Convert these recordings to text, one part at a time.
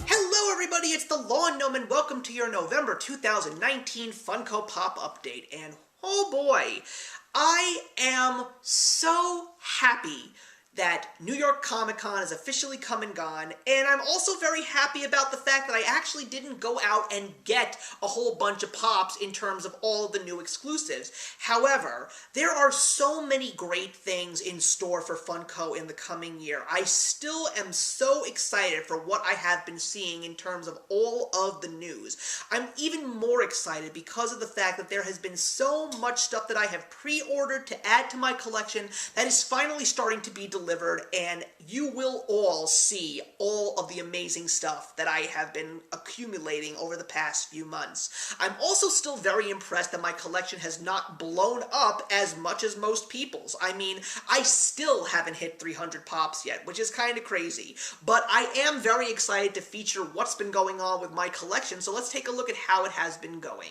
Hello everybody, it's the Lawn Gnome and welcome to your November 2019 Funko Pop update. And oh boy, I am so happy that New York Comic Con has officially come and gone, and I'm also very happy about the fact that I actually didn't go out and get a whole bunch of pops in terms of all of the new exclusives. However, there are so many great things in store for Funko in the coming year. I still am so excited for what I have been seeing in terms of all of the news. I'm even more excited because of the fact that there has been so much stuff that I have pre-ordered to add to my collection that is finally starting to be delivered, and you will all see all of the amazing stuff that I have been accumulating over the past few months. I'm also still very impressed that my collection has not blown up as much as most people's. I mean, I still haven't hit 300 pops yet, which is kind of crazy, but I am very excited to feature what's been going on with my collection, so let's take a look at how it has been going.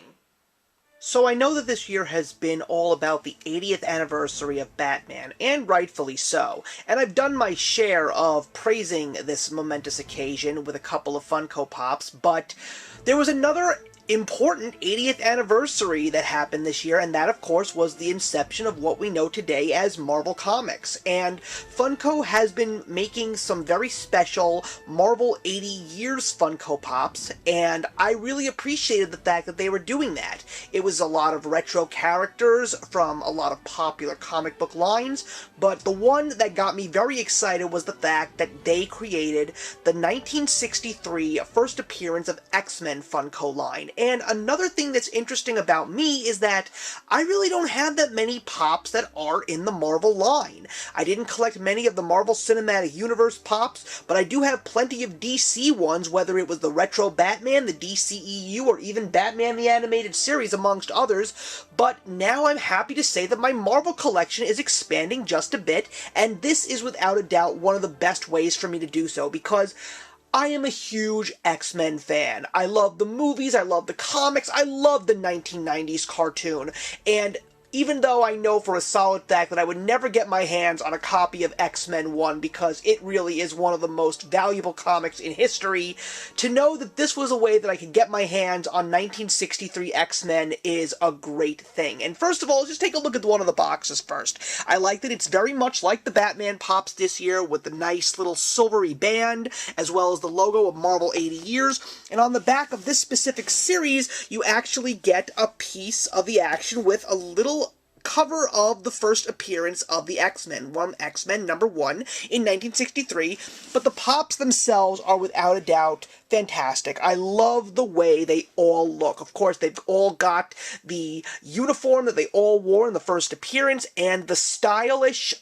So I know that this year has been all about the 80th anniversary of Batman, and rightfully so, and I've done my share of praising this momentous occasion with a couple of Funko Pops, but there was another important 80th anniversary that happened this year, and that of course was the inception of what we know today as Marvel Comics. And Funko has been making some very special Marvel 80 Years Funko Pops, and I really appreciated the fact that they were doing that. It was a lot of retro characters from a lot of popular comic book lines, but the one that got me very excited was the fact that they created the 1963 first appearance of X-Men Funko line. And another thing that's interesting about me is that I really don't have that many pops that are in the Marvel line. I didn't collect many of the Marvel Cinematic Universe pops, but I do have plenty of DC ones, whether it was the Retro Batman, the DCEU, or even Batman the Animated Series, amongst others. But now I'm happy to say that my Marvel collection is expanding just a bit, and this is without a doubt one of the best ways for me to do so, because I am a huge X-Men fan. I love the movies, I love the comics, I love the 1990s cartoon, and even though I know for a solid fact that I would never get my hands on a copy of X-Men 1 because it really is one of the most valuable comics in history, to know that this was a way that I could get my hands on 1963 X-Men is a great thing. And first of all, just take a look at one of the boxes first. I like that it's very much like the Batman Pops this year, with the nice little silvery band, as well as the logo of Marvel 80 Years, and on the back of this specific series, you actually get a piece of the action with a little cover of the first appearance of the X-Men, X-Men number 1 in 1963, but the pops themselves are without a doubt fantastic. I love the way they all look. Of course, they've all got the uniform that they all wore in the first appearance, and the stylish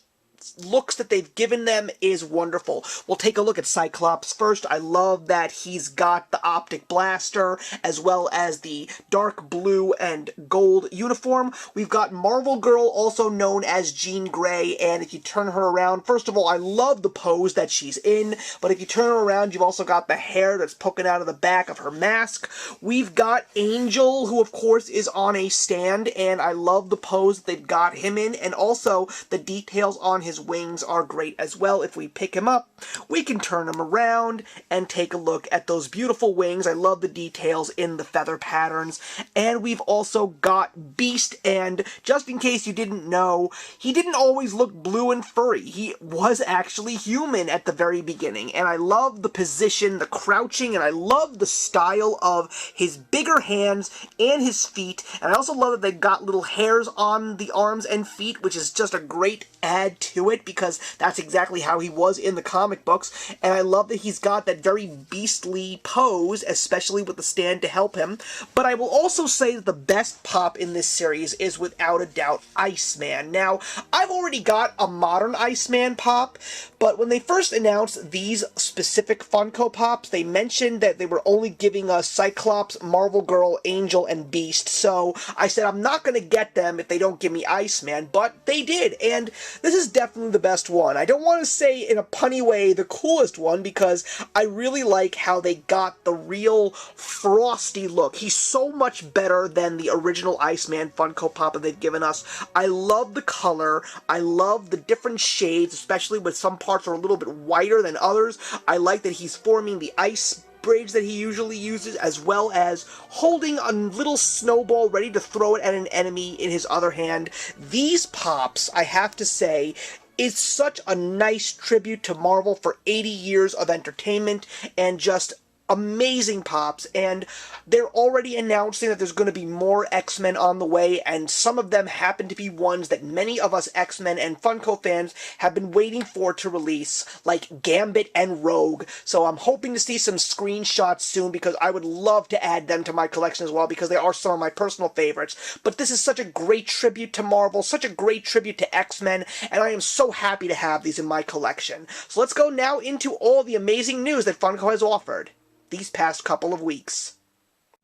looks that they've given them is wonderful. We'll take a look at Cyclops first. I love that he's got the optic blaster as well as the dark blue and gold uniform. We've got Marvel Girl, also known as Jean Grey, and if you turn her around, first of all, I love the pose that she's in, but if you turn her around, you've also got the hair that's poking out of the back of her mask. We've got Angel, who of course is on a stand, and I love the pose that they've got him in, and also the details on his wings are great as well. If we pick him up, we can turn him around and take a look at those beautiful wings. I love the details in the feather patterns. And we've also got Beast, and just in case you didn't know, he didn't always look blue and furry. He was actually human at the very beginning, and I love the position, the crouching, and I love the style of his bigger hands and his feet, and I also love that they've got little hairs on the arms and feet, which is just a great add to it, because that's exactly how he was in the comic books, and I love that he's got that very beastly pose, especially with the stand to help him. But I will also say that the best pop in this series is without a doubt Iceman. Now, I've already got a modern Iceman pop, but when they first announced these specific Funko Pops, they mentioned that they were only giving us Cyclops, Marvel Girl, Angel, and Beast, so I said I'm not going to get them if they don't give me Iceman, but they did, and this is definitely definitely the best one. I don't want to say in a punny way the coolest one, because I really like how they got the real frosty look. He's so much better than the original Iceman Funko Pop that they've given us. I love the color. I love the different shades, especially with some parts are a little bit whiter than others. I like that he's forming the ice braids that he usually uses, as well as holding a little snowball ready to throw it at an enemy in his other hand. These pops, I have to say, is such a nice tribute to Marvel for 80 years of entertainment and just amazing pops, and they're already announcing that there's going to be more X-Men on the way, and some of them happen to be ones that many of us X-Men and Funko fans have been waiting for to release, like Gambit and Rogue. So I'm hoping to see some screenshots soon, because I would love to add them to my collection as well, because they are some of my personal favorites. But this is such a great tribute to Marvel, such a great tribute to X-Men, and I am so happy to have these in my collection. So let's go now into all the amazing news that Funko has offered these past couple of weeks.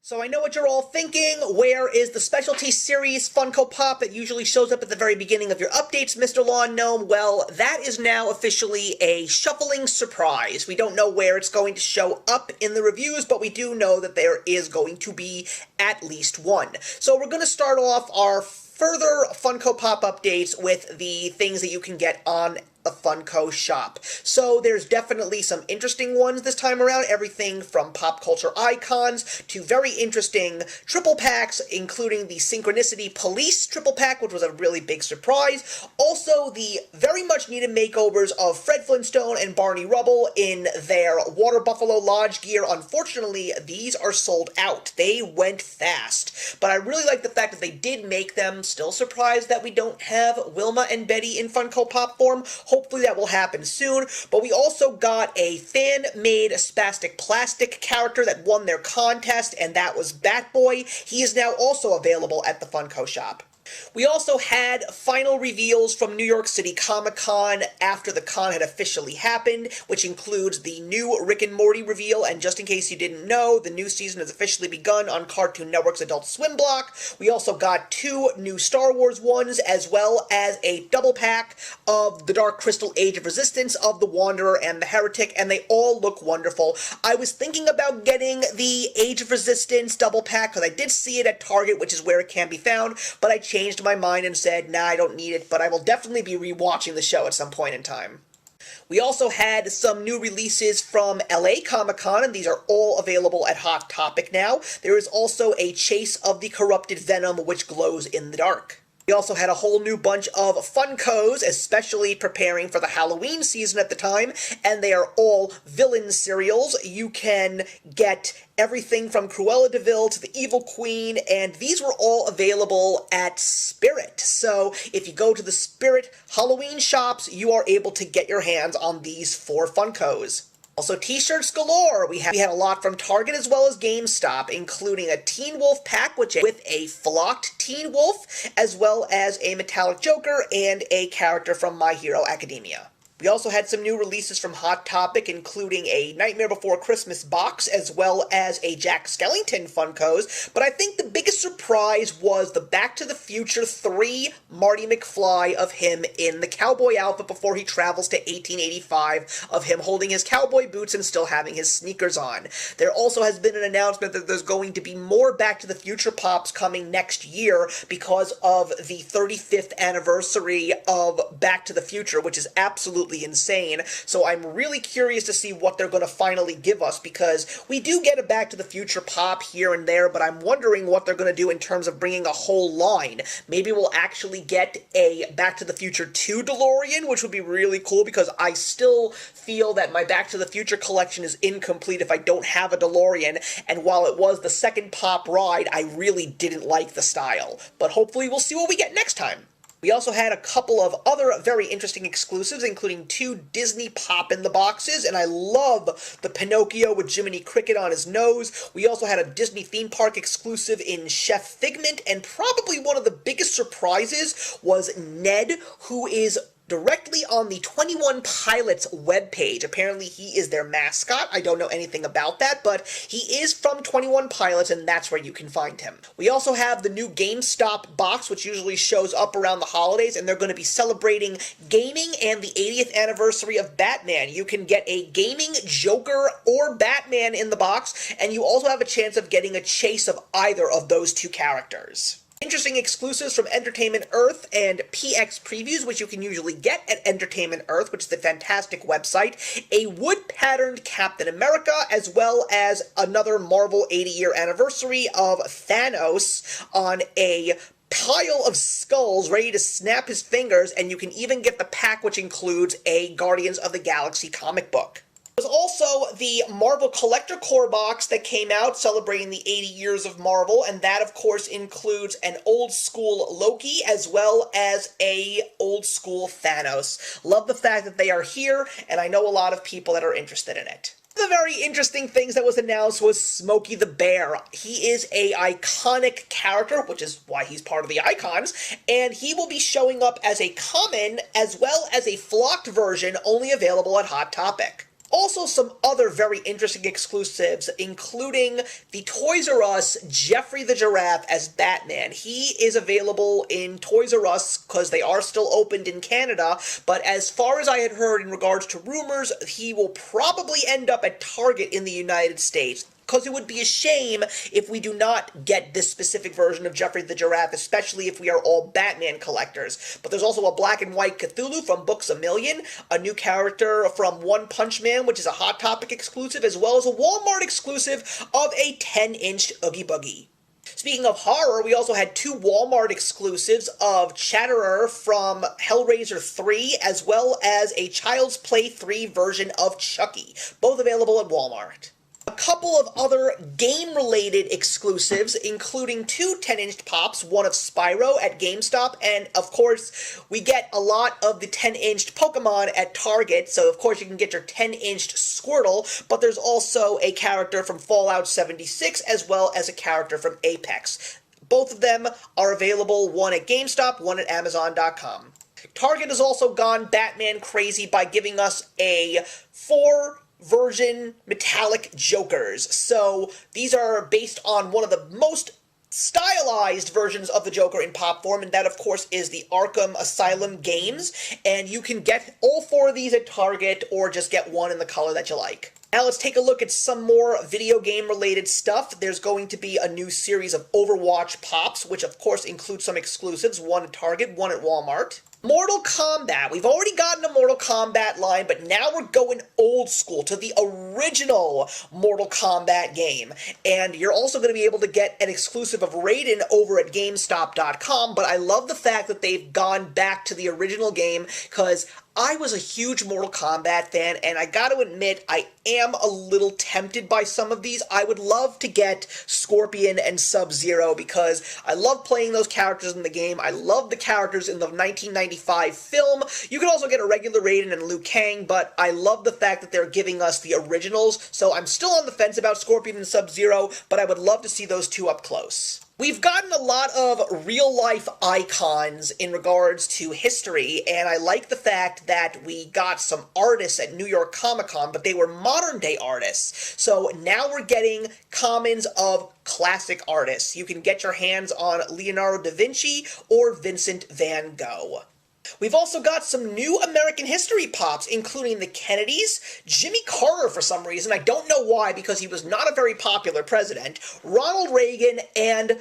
So I know what you're all thinking. Where is the specialty series Funko Pop that usually shows up at the very beginning of your updates, Mr. Lawn Gnome? Well, that is now officially a shuffling surprise. We don't know where it's going to show up in the reviews, but we do know that there is going to be at least one. So we're going to start off our further Funko Pop updates with the things that you can get on a Funko shop. So there's definitely some interesting ones this time around, everything from pop culture icons to very interesting triple packs, including the Synchronicity Police triple pack, which was a really big surprise. Also, the very much needed makeovers of Fred Flintstone and Barney Rubble in their Water Buffalo Lodge gear. Unfortunately, these are sold out. They went fast. But I really like the fact that they did make them. Still surprised that we don't have Wilma and Betty in Funko Pop form. Hopefully that will happen soon. But we also got a fan-made spastic plastic character that won their contest, and that was Batboy. He is now also available at the Funko shop. We also had final reveals from New York City Comic Con after the con had officially happened, which includes the new Rick and Morty reveal, and just in case you didn't know, the new season has officially begun on Cartoon Network's Adult Swim block. We also got 2 new Star Wars ones, as well as a double pack of the Dark Crystal Age of Resistance of the Wanderer and the Heretic, and they all look wonderful. I was thinking about getting the Age of Resistance double pack, because I did see it at Target, which is where it can be found, but I changed my mind and said, nah, I don't need it, but I will definitely be rewatching the show at some point in time. We also had some new releases from LA Comic Con, and these are all available at Hot Topic now. There is also a Chase of the Corrupted Venom, which glows in the dark. We also had a whole new bunch of Funkos, especially preparing for the Halloween season at the time, and they are all villain cereals. You can get everything from Cruella de Vil to the Evil Queen, and these were all available at Spirit. So if you go to the Spirit Halloween shops, you are able to get your hands on these 4 Funkos. Also, t-shirts galore. We had a lot from Target as well as GameStop, including a Teen Wolf pack with a flocked Teen Wolf, as well as a metallic Joker and a character from My Hero Academia. We also had some new releases from Hot Topic, including a Nightmare Before Christmas box, as well as a Jack Skellington Funkos, but I think the biggest surprise was the Back to the Future 3 Marty McFly of him in the cowboy outfit before he travels to 1885, of him holding his cowboy boots and still having his sneakers on. There also has been an announcement that there's going to be more Back to the Future pops coming next year because of the 35th anniversary of Back to the Future, which is absolutely insane. So I'm really curious to see what they're going to finally give us, because we do get a Back to the Future pop here and there, but I'm wondering what they're going to do in terms of bringing a whole line. Maybe we'll actually get a Back to the Future 2 DeLorean, which would be really cool, because I still feel that my Back to the Future collection is incomplete if I don't have a DeLorean, and while it was the second pop ride, I really didn't like the style. But hopefully we'll see what we get next time. We also had a couple of other very interesting exclusives, including 2 Disney pop-in-the-boxes, and I love the Pinocchio with Jiminy Cricket on his nose. We also had a Disney theme park exclusive in Chef Figment, and probably one of the biggest surprises was Ned, who is directly on the 21 Pilots webpage. Apparently he is their mascot. I don't know anything about that, but he is from 21 Pilots, and that's where you can find him. We also have the new GameStop box, which usually shows up around the holidays, and they're going to be celebrating gaming and the 80th anniversary of Batman. You can get a gaming Joker or Batman in the box, and you also have a chance of getting a chase of either of those two characters. Interesting exclusives from Entertainment Earth and PX Previews, which you can usually get at Entertainment Earth, which is the fantastic website. A wood-patterned Captain America, as well as another Marvel 80-year anniversary of Thanos on a pile of skulls ready to snap his fingers, and you can even get the pack, which includes a Guardians of the Galaxy comic book. There's also the Marvel Collector Core box that came out celebrating the 80 years of Marvel, and that of course includes an old school Loki as well as a old school Thanos. Love the fact that they are here, and I know a lot of people that are interested in it. One of the very interesting things that was announced was Smokey the Bear. He is a iconic character, which is why he's part of the Icons, and he will be showing up as a common as well as a flocked version only available at Hot Topic. Also, some other very interesting exclusives, including the Toys R Us Jeffrey the Giraffe as Batman. He is available in Toys R Us because they are still opened in Canada, but as far as I had heard in regards to rumors, he will probably end up at Target in the United States. Because it would be a shame if we do not get this specific version of Jeffrey the Giraffe, especially if we are all Batman collectors. But there's also a black and white Cthulhu from Books A Million, a new character from One Punch Man, which is a Hot Topic exclusive, as well as a Walmart exclusive of a 10-inch Oogie Boogie. Speaking of horror, we also had two Walmart exclusives of Chatterer from Hellraiser 3, as well as a Child's Play 3 version of Chucky, both available at Walmart. A couple of other game-related exclusives, including two 10-inch pops, one of Spyro at GameStop, and of course, we get a lot of the 10-inch Pokemon at Target, so of course you can get your 10-inch Squirtle, but there's also a character from Fallout 76, as well as a character from Apex. Both of them are available, one at GameStop, one at Amazon.com. Target has also gone Batman crazy by giving us a 4-version metallic Jokers. So these are based on one of the most stylized versions of the Joker in pop form, and that of course is the Arkham Asylum games, and you can get all 4 of these at Target or just get one in the color that you like. Now let's take a look at some more video game related stuff. There's going to be a new series of Overwatch Pops, which of course includes some exclusives, one at Target, one at Walmart. Mortal Kombat. We've already gotten a Mortal Kombat line, but now we're going old school to the original Mortal Kombat game. And you're also going to be able to get an exclusive of Raiden over at GameStop.com, but I love the fact that they've gone back to the original game, because I was a huge Mortal Kombat fan, and I gotta admit, I am a little tempted by some of these. I would love to get Scorpion and Sub-Zero, because I love playing those characters in the game. I love the characters in the 1995 film. You can also get a regular Raiden and Liu Kang, but I love the fact that they're giving us the originals, so I'm still on the fence about Scorpion and Sub-Zero, but I would love to see those two up close. We've gotten a lot of real-life icons in regards to history, and I like the fact that we got some artists at New York Comic-Con, but they were modern-day artists. So now we're getting commons of classic artists. You can get your hands on Leonardo da Vinci or Vincent van Gogh. We've also got some new American history pops, including the Kennedys, Jimmy Carter for some reason, I don't know why, because he was not a very popular president, Ronald Reagan, and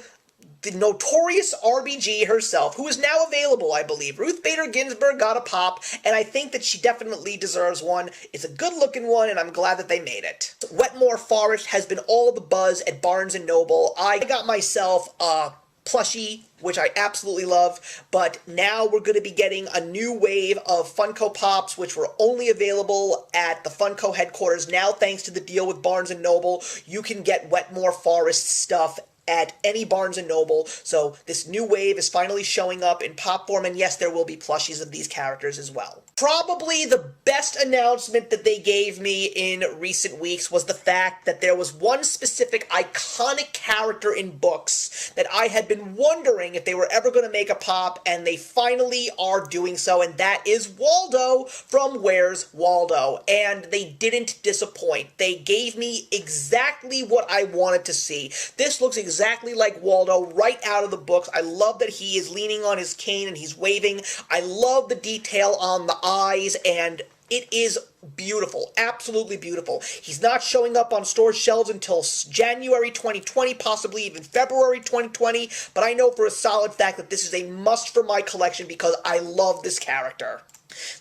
the notorious RBG herself, who is now available, I believe. Ruth Bader Ginsburg got a pop, and I think that she definitely deserves one. It's a good-looking one, and I'm glad that they made it. Wetmore Forest has been all the buzz at Barnes & Noble. I got myself a plushie, which I absolutely love, but now we're going to be getting a new wave of Funko Pops, which were only available at the Funko headquarters. Now, thanks to the deal with Barnes & Noble, you can get Wetmore Forest stuff at any Barnes & Noble, so this new wave is finally showing up in pop form, and yes, there will be plushies of these characters as well. Probably the best announcement that they gave me in recent weeks was the fact that there was one specific iconic character in books that I had been wondering if they were ever going to make a pop, and they finally are doing so, and that is Waldo from Where's Waldo. And they didn't disappoint. They gave me exactly what I wanted to see. This looks exactly like Waldo right out of the books. I love that he is leaning on his cane and he's waving. I love the detail on the eyes, and it is beautiful, absolutely beautiful. He's not showing up on store shelves until January 2020, possibly even February 2020, but I know for a solid fact that this is a must for my collection because I love this character.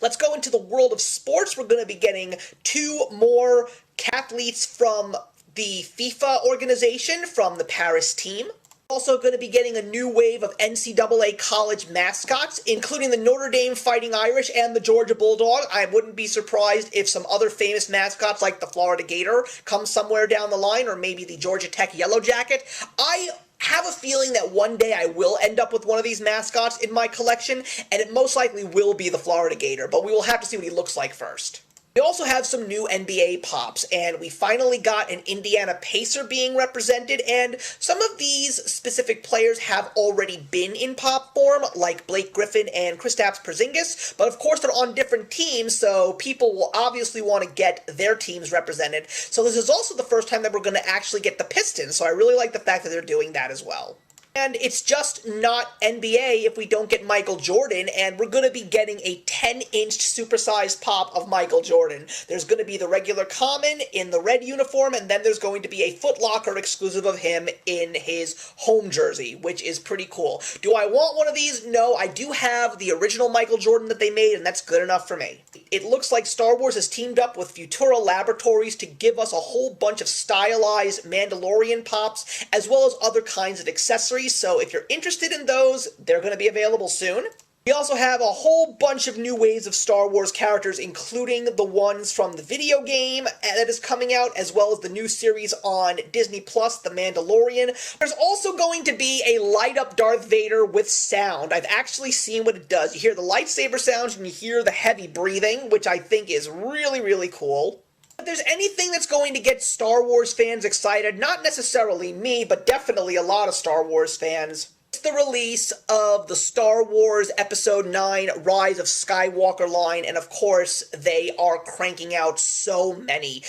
Let's go into the world of sports. We're going to be getting 2 more athletes from the FIFA organization from the Paris team. Also going to be getting a new wave of NCAA college mascots, including the Notre Dame Fighting Irish and the Georgia Bulldog. I wouldn't be surprised if some other famous mascots like the Florida Gator come somewhere down the line, or maybe the Georgia Tech Yellow Jacket. I have a feeling that one day I will end up with one of these mascots in my collection, and it most likely will be the Florida Gator, but we will have to see what he looks like first. We also have some new NBA pops, and we finally got an Indiana Pacer being represented, and some of these specific players have already been in pop form, like Blake Griffin and Kristaps Porzingis, but of course they're on different teams, so people will obviously want to get their teams represented. So this is also the first time that we're going to actually get the Pistons, so I really like the fact that they're doing that as well. And it's just not NBA if we don't get Michael Jordan, and we're going to be getting a 10-inch supersized pop of Michael Jordan. There's going to be the regular common in the red uniform, and then there's going to be a Foot Locker exclusive of him in his home jersey, which is pretty cool. Do I want one of these? No, I do have the original Michael Jordan that they made, and that's good enough for me. It looks like Star Wars has teamed up with Futura Laboratories to give us a whole bunch of stylized Mandalorian pops, as well as other kinds of accessories. So if you're interested in those, they're going to be available soon. We also have a whole bunch of new waves of Star Wars characters, including the ones from the video game that is coming out, as well as the new series on Disney Plus, The Mandalorian. There's also going to be a light-up Darth Vader with sound. I've actually seen what it does. You hear the lightsaber sounds and you hear the heavy breathing, which I think is really, really cool. If there's anything that's going to get Star Wars fans excited, not necessarily me, but definitely a lot of Star Wars fans, it's the release of the Star Wars Episode 9 Rise of Skywalker line, and of course, they are cranking out so many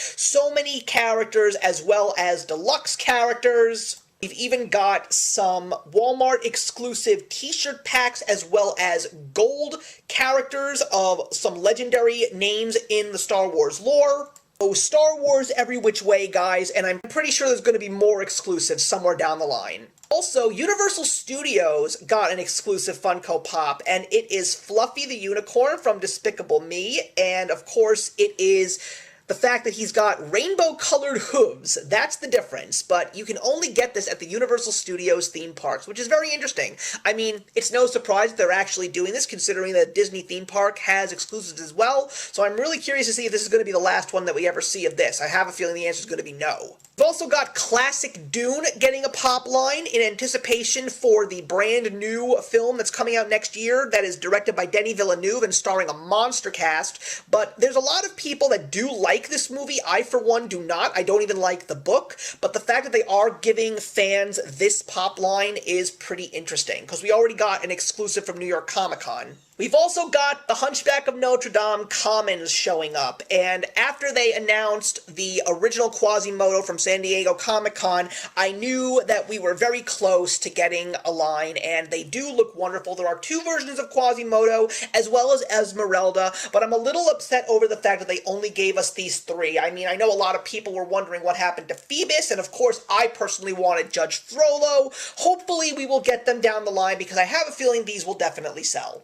characters, as well as deluxe characters. We've even got some Walmart exclusive t-shirt packs, as well as gold characters of some legendary names in the Star Wars lore. So Star Wars every which way, guys, and I'm pretty sure there's going to be more exclusives somewhere down the line. Also, Universal Studios got an exclusive Funko Pop, and it is Fluffy the Unicorn from Despicable Me, and of course it is the fact that he's got rainbow-colored hooves. That's the difference, but you can only get this at the Universal Studios theme parks, which is very interesting. I mean, it's no surprise that they're actually doing this, considering that Disney theme park has exclusives as well, so I'm really curious to see if this is going to be the last one that we ever see of this. I have a feeling the answer is going to be no. We've also got Classic Dune getting a pop line in anticipation for the brand new film that's coming out next year that is directed by Denis Villeneuve and starring a monster cast. But there's a lot of people that do like this movie. I, for one, do not. I don't even like the book. But the fact that they are giving fans this pop line is pretty interesting, because we already got an exclusive from New York Comic Con. We've also got the Hunchback of Notre Dame commons showing up, and after they announced the original Quasimodo from San Diego Comic-Con, I knew that we were very close to getting a line, and they do look wonderful. There are 2 versions of Quasimodo, as well as Esmeralda, but I'm a little upset over the fact that they only gave us these 3. I mean, I know a lot of people were wondering what happened to Phoebus, and of course, I personally wanted Judge Frollo. Hopefully, we will get them down the line, because I have a feeling these will definitely sell.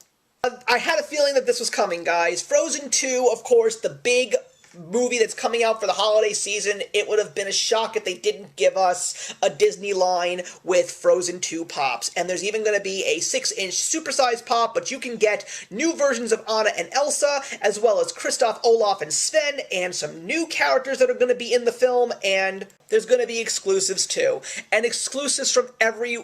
I had a feeling that this was coming, guys. Frozen 2, of course, the big movie that's coming out for the holiday season, it would have been a shock if they didn't give us a Disney line with Frozen 2 pops. And there's even going to be a 6-inch supersized pop, but you can get new versions of Anna and Elsa, as well as Kristoff, Olaf, and Sven, and some new characters that are going to be in the film, and there's going to be exclusives too. And exclusives from every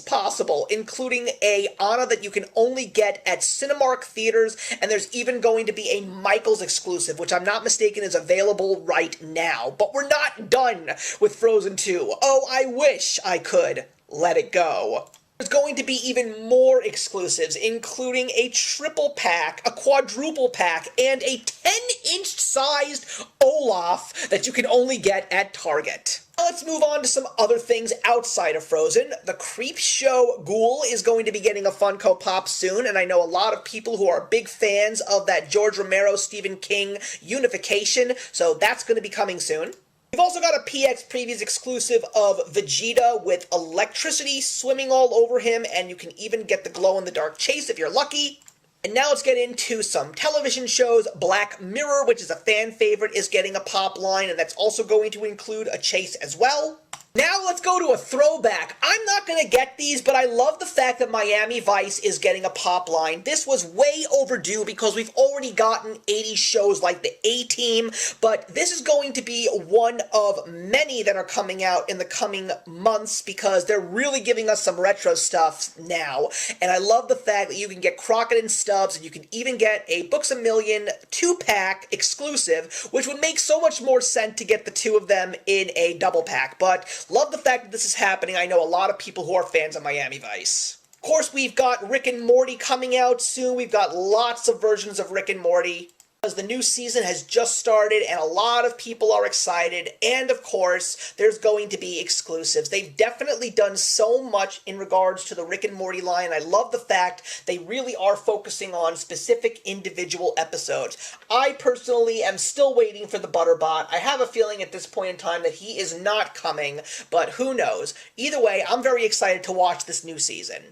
possible, including a Anna that you can only get at Cinemark theaters, and there's even going to be a Michaels exclusive, which I'm not mistaken is available right now. But we're not done with Frozen 2. Oh, I wish I could let it go. There's going to be even more exclusives, including a triple pack, a quadruple pack, and a 10-inch sized Olaf that you can only get at Target. Now let's move on to some other things outside of Frozen. The Creepshow Ghoul is going to be getting a Funko Pop soon, and I know a lot of people who are big fans of that George Romero, Stephen King unification, so that's going to be coming soon. We've also got a PX Previews exclusive of Vegeta with electricity swimming all over him, and you can even get the glow-in-the-dark chase if you're lucky. And now let's get into some television shows. Black Mirror, which is a fan favorite, is getting a pop line, and that's also going to include a chase as well. Now let's go to a throwback. I'm not going to get these, but I love the fact that Miami Vice is getting a pop line. This was way overdue because we've already gotten 80s shows like the A-Team, but this is going to be one of many that are coming out in the coming months because they're really giving us some retro stuff now. And I love the fact that you can get Crockett and Stubbs, and you can even get a Books A Million 2-pack exclusive, which would make so much more sense to get the two of them in a double pack. But love the fact that this is happening. I know a lot of people who are fans of Miami Vice. Of course, we've got Rick and Morty coming out soon. We've got lots of versions of Rick and Morty, because the new season has just started and a lot of people are excited. And of course, there's going to be exclusives. They've definitely done so much in regards to the Rick and Morty line. I love the fact they really are focusing on specific individual episodes. I personally am still waiting for the Butterbot. I have a feeling at this point in time that he is not coming, but who knows. Either way, I'm very excited to watch this new season.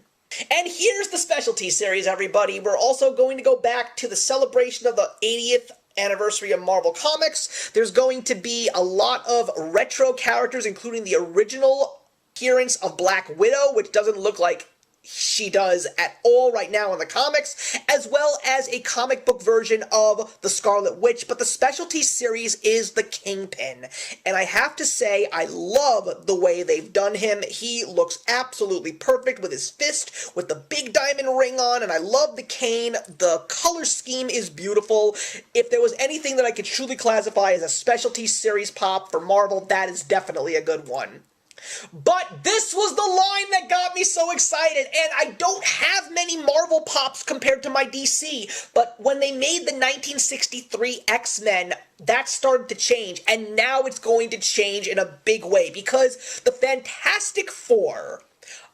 And here's the specialty series, everybody. We're also going to go back to the celebration of the 80th anniversary of Marvel Comics. There's going to be a lot of retro characters, including the original appearance of Black Widow, which doesn't look like she does at all right now in the comics, as well as a comic book version of the Scarlet Witch, but the specialty series is the Kingpin. And I have to say, I love the way they've done him. He looks absolutely perfect with his fist, with the big diamond ring on, and I love the cane. The color scheme is beautiful. If there was anything that I could truly classify as a specialty series pop for Marvel, that is definitely a good one. But this was the line that got me so excited, and I don't have many Marvel pops compared to my DC, but when they made the 1963 X-Men, that started to change, and now it's going to change in a big way, because the Fantastic Four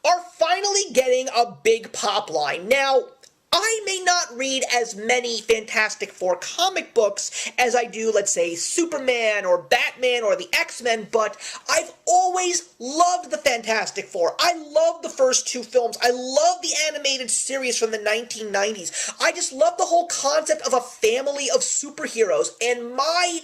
are finally getting a big pop line. Now, I may not read as many Fantastic Four comic books as I do, let's say, Superman or Batman or the X-Men, but I've always loved the Fantastic Four. I love the first two films. I love the animated series from the 1990s. I just love the whole concept of a family of superheroes, and my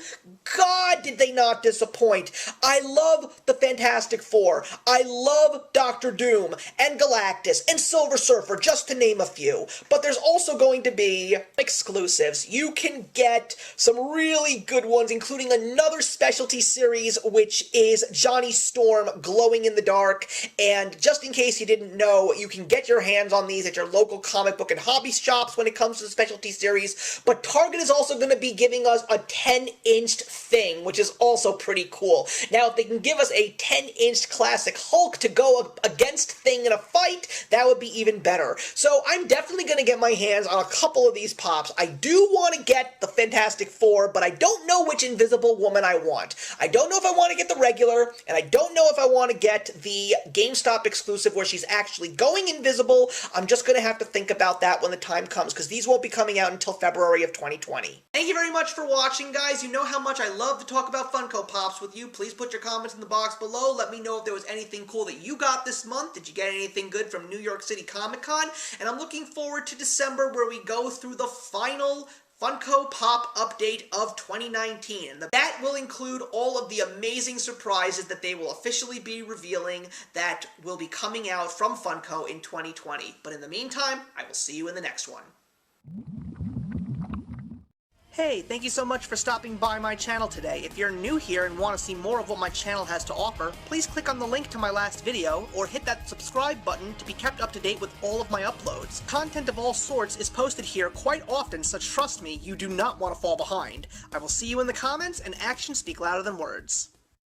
God, did they not disappoint. I love the Fantastic Four. I love Doctor Doom and Galactus and Silver Surfer, just to name a few. But there's also going to be exclusives. You can get some really good ones, including another specialty series, which is Johnny Storm Glowing in the Dark. And just in case you didn't know, you can get your hands on these at your local comic book and hobby shops when it comes to the specialty series. But Target is also going to be giving us a 10-inch Thing, which is also pretty cool. Now, if they can give us a 10-inch classic Hulk to go against Thing in a fight, that would be even better. So I'm definitely going to get my hands on a couple of these pops. I do want to get the Fantastic Four, but I don't know which Invisible Woman I want. I don't know if I want to get the regular, and I don't know if I want to get the GameStop exclusive where she's actually going invisible. I'm just going to have to think about that when the time comes, because these won't be coming out until February of 2020. Thank you very much for watching, guys. You know how much I love to talk about Funko Pops with you. Please put your comments in the box below. Let me know if there was anything cool that you got this month. Did you get anything good from New York City Comic Con? And I'm looking forward to December, where we go through the final Funko Pop Update of 2019. And that will include all of the amazing surprises that they will officially be revealing that will be coming out from Funko in 2020. But in the meantime, I will see you in the next one. Hey, thank you so much for stopping by my channel today. If you're new here and want to see more of what my channel has to offer, please click on the link to my last video, or hit that subscribe button to be kept up to date with all of my uploads. Content of all sorts is posted here quite often, so trust me, you do not want to fall behind. I will see you in the comments, and actions speak louder than words.